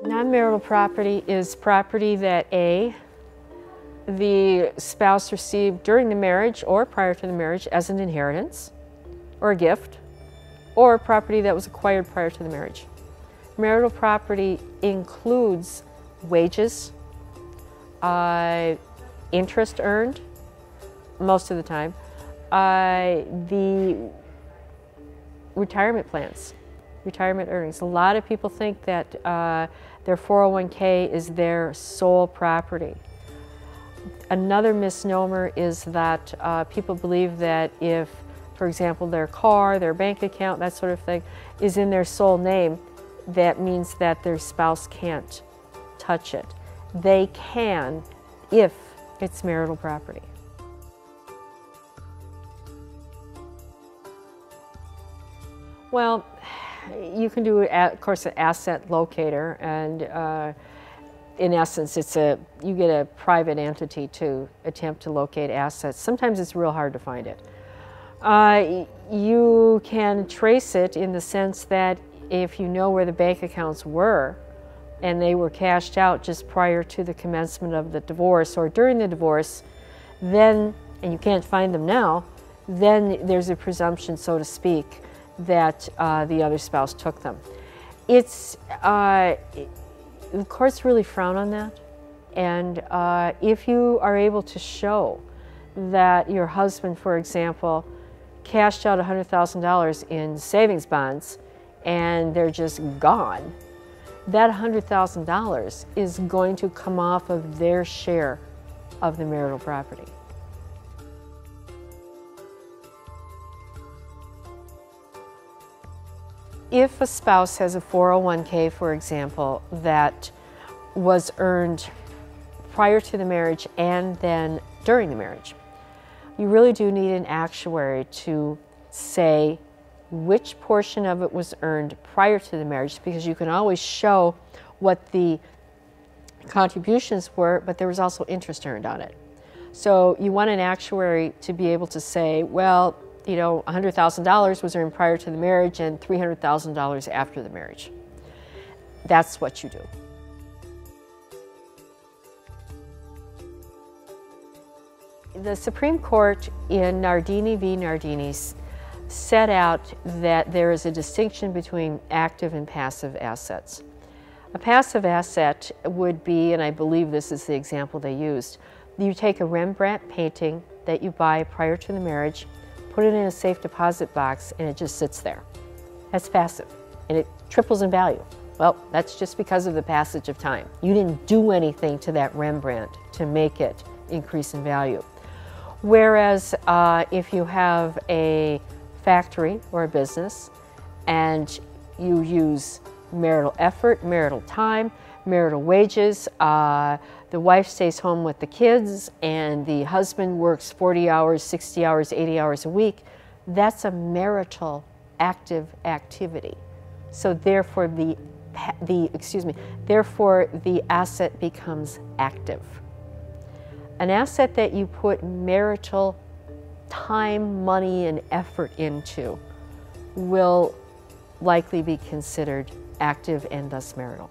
Non-marital property is property that A, the spouse received during the marriage or prior to the marriage as an inheritance or a gift, or property that was acquired prior to the marriage. Marital property includes wages, interest earned most of the time, the retirement plans, retirement earnings. A lot of people think that their 401k is their sole property. Another misnomer is that people believe that if, for example, their car, their bank account, that sort of thing, is in their sole name, that means that their spouse can't touch it. They can if it's marital property. Well, you can do, of course, an asset locator, and in essence, you get a private entity to attempt to locate assets. Sometimes it's real hard to find it. You can trace it in the sense that if you know where the bank accounts were and they were cashed out just prior to the commencement of the divorce or during the divorce, then, and you can't find them now, then there's a presumption, so to speak, that the other spouse took them. The courts really frown on that, and if you are able to show that your husband, for example, cashed out $100,000 in savings bonds and they're just gone, that $100,000 is going to come off of their share of the marital property. If a spouse has a 401k, for example, that was earned prior to the marriage and then during the marriage, you really do need an actuary to say which portion of it was earned prior to the marriage, because you can always show what the contributions were, but there was also interest earned on it. So you want an actuary to be able to say, well, you know, $100,000 was earned prior to the marriage and $300,000 after the marriage. That's what you do. The Supreme Court in Nardini v. Nardini set out that there is a distinction between active and passive assets. A passive asset would be, and I believe this is the example they used, you take a Rembrandt painting that you buy prior to the marriage, put it in a safe deposit box, and it just sits there. That's passive, and it triples in value. Well, that's just because of the passage of time. You didn't do anything to that Rembrandt to make it increase in value. Whereas if you have a factory or a business and you use marital effort, marital time, marital wages, the wife stays home with the kids and the husband works 40 hours, 60 hours, 80 hours a week, that's a marital active activity. So therefore therefore the asset becomes active. An asset that you put marital time, money, and effort into will likely be considered active and thus marital.